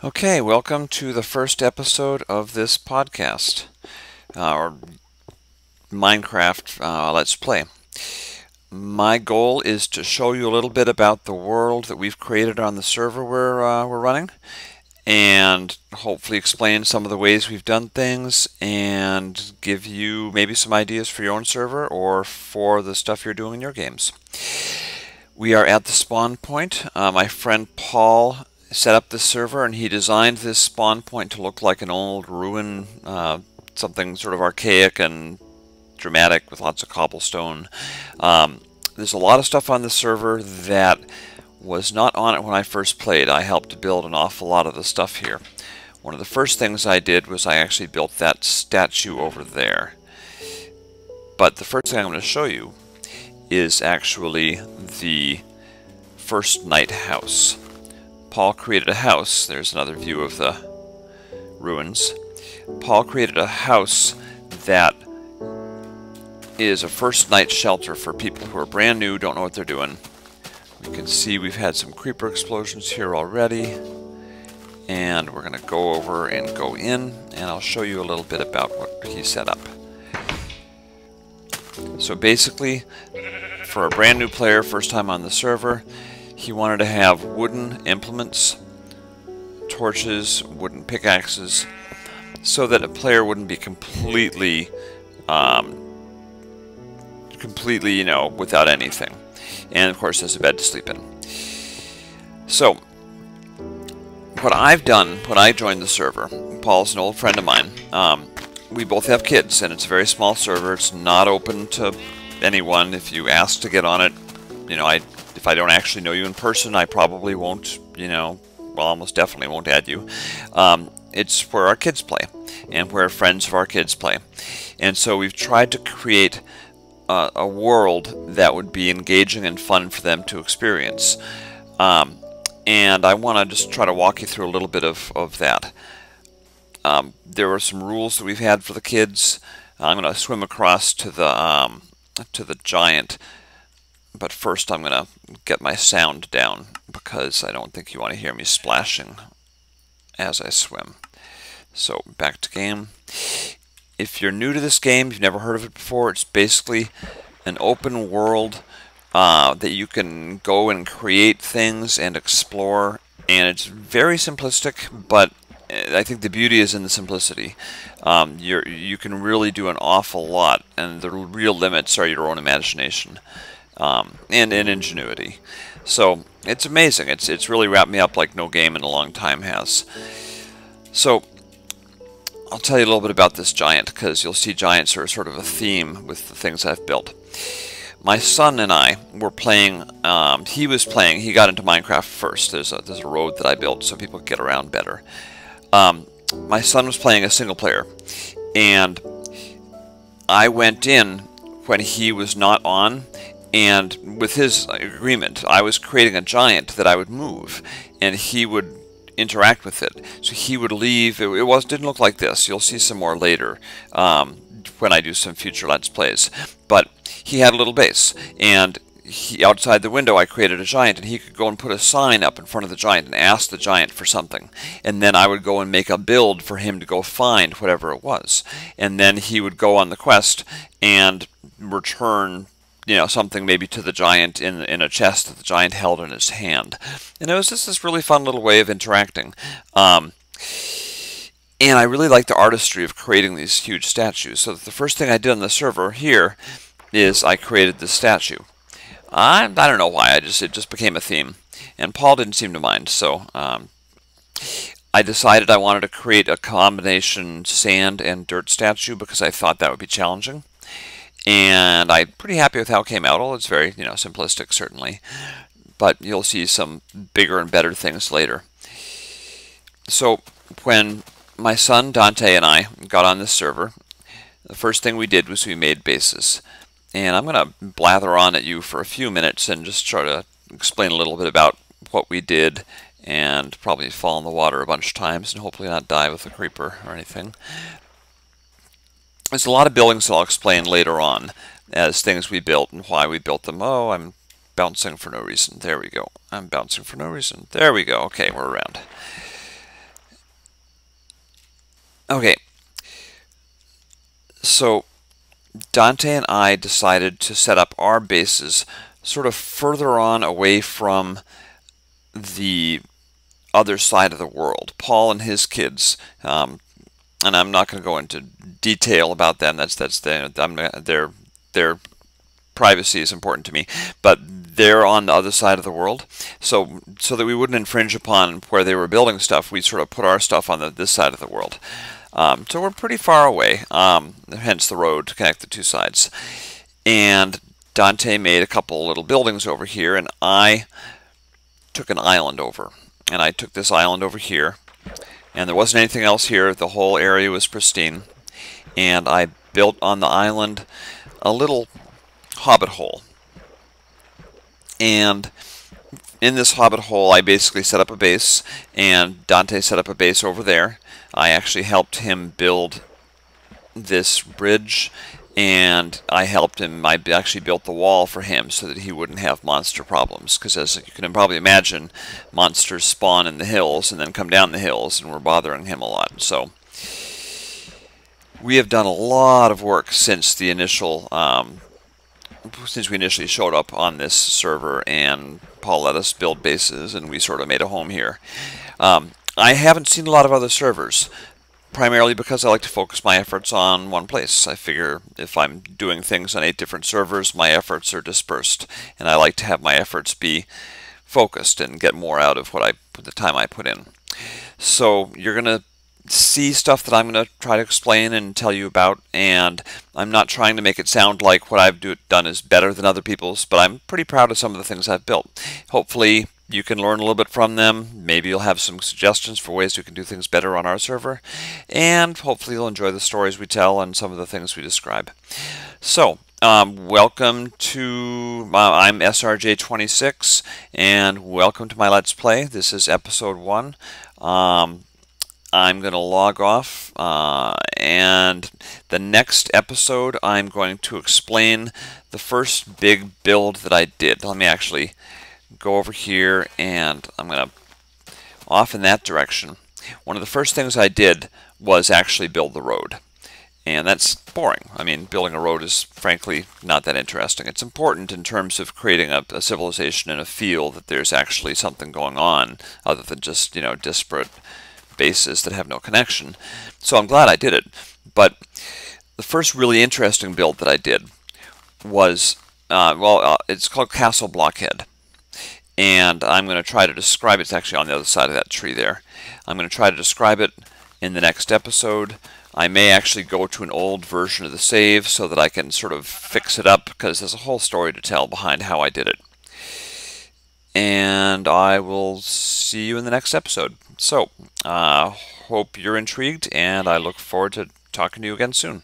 Okay, welcome to the first episode of this podcast, or Minecraft Let's Play. My goal is to show you a little bit about the world that we've created on the server we're running, and hopefully explain some of the ways we've done things, and give you maybe some ideas for your own server or for the stuff you're doing in your games. We are at the spawn point. My friend Paul set up this server, and he designed this spawn point to look like an old ruin, something sort of archaic and dramatic with lots of cobblestone. There's a lot of stuff on the server that was not on it when I first played. I helped to build an awful lot of the stuff here. One of the first things I did was I actually built that statue over there. But the first thing I'm going to show you is actually the first night house. Paul created a house. There's another view of the ruins. Paul created a house that is a first night shelter for people who are brand new, don't know what they're doing. We can see we've had some creeper explosions here already, and we're going to go over and go in, and I'll show you a little bit about what he set up. So basically, for a brand new player, first time on the server, he wanted to have wooden implements, torches, wooden pickaxes, so that a player wouldn't be completely, without anything. And of course, there's a bed to sleep in. So, what I've done when I joined the server, Paul's an old friend of mine. We both have kids, and it's a very small server. It's not open to anyone. If you ask to get on it, if I don't actually know you in person, I probably won't, almost definitely won't add you. It's where our kids play, and where friends of our kids play. And so we've tried to create a world that would be engaging and fun for them to experience. And I want to just try to walk you through a little bit of that. There were some rules that we've had for the kids. I'm going to swim across to the giant, but first I'm going to get my sound down because I don't think you want to hear me splashing as I swim. So back to game. If you're new to this game, you've never heard of it before, it's basically an open world that you can go and create things and explore, and it's very simplistic, but I think the beauty is in the simplicity. You can really do an awful lot, and the real limits are your own imagination and ingenuity. So it's amazing. It's really wrapped me up like no game in a long time has. So I'll tell you a little bit about this giant, because you'll see giants are sort of a theme with the things I've built. My son and I were playing. He got into Minecraft first. There's a road that I built so people can get around better. My son was playing a single player, and I went in when he was not on, and with his agreement, I was creating a giant that I would move, and he would interact with it. So he would leave. It didn't look like this. You'll see some more later when I do some future Let's Plays. But he had a little base, and outside the window I created a giant, and he could go and put a sign up in front of the giant and ask the giant for something. And then I would go and make a build for him to go find whatever it was. And then he would go on the quest and return something maybe to the giant in a chest that the giant held in his hand. And it was just this really fun little way of interacting. And I really like the artistry of creating these huge statues. So the first thing I did on the server here is I created this statue. I don't know why, it just became a theme. And Paul didn't seem to mind, so I decided I wanted to create a combination sand and dirt statue because I thought that would be challenging. And I'm pretty happy with how it came out. Although it's very, simplistic, certainly. But you'll see some bigger and better things later. So when my son Dante and I got on this server, the first thing we did was we made bases. And I'm going to blather on at you for a few minutes and just try to explain a little bit about what we did, and probably fall in the water a bunch of times and hopefully not die with a creeper or anything. There's a lot of buildings that I'll explain later on as things we built and why we built them. Oh, I'm bouncing for no reason. There we go. I'm bouncing for no reason. There we go. Okay, we're around. Okay, so Dante and I decided to set up our bases sort of further on away from the other side of the world. Paul and his kids, and I'm not going to go into detail about them. Their privacy is important to me, but they're on the other side of the world. So that we wouldn't infringe upon where they were building stuff, we sort of put our stuff on this side of the world. So we're pretty far away, hence the road to connect the two sides. And Dante made a couple little buildings over here, and I took an island over. And I took this island over here, and there wasn't anything else here. The whole area was pristine. And I built on the island a little hobbit hole. And in this hobbit hole, I basically set up a base, and Dante set up a base over there. I actually helped him build this bridge, and I helped him. I actually built the wall for him so that he wouldn't have monster problems, because as you can probably imagine, monsters spawn in the hills and then come down the hills and were bothering him a lot. So we have done a lot of work since the initial since we initially showed up on this server, and Paul let us build bases, and we sort of made a home here. I haven't seen a lot of other servers, primarily because I like to focus my efforts on one place. I figure if I'm doing things on 8 different servers, my efforts are dispersed, and I like to have my efforts be focused and get more out of the time I put in. So you're going to see stuff that I'm going to try to explain and tell you about, and I'm not trying to make it sound like what I've done is better than other people's, but I'm pretty proud of some of the things I've built. Hopefully you can learn a little bit from them. Maybe you'll have some suggestions for ways we can do things better on our server, and hopefully you'll enjoy the stories we tell and some of the things we describe. So welcome to, I'm SRJ26, and welcome to my Let's Play. This is episode 1. I'm going to log off, and the next episode I'm going to explain the first big build that I did. Let me actually go over here, and I'm going to off in that direction. One of the first things I did was actually build the road, and that's boring. I mean, building a road is frankly not that interesting. It's important in terms of creating a civilization and a feel that there's actually something going on other than just, disparate bases that have no connection. So I'm glad I did it. But the first really interesting build that I did was, it's called Castle Blockhead. And I'm going to try to describe it. It's actually on the other side of that tree there. I'm going to try to describe it in the next episode. I may actually go to an old version of the save so that I can sort of fix it up, because there's a whole story to tell behind how I did it. And I will see you in the next episode. So, hope you're intrigued, and I look forward to talking to you again soon.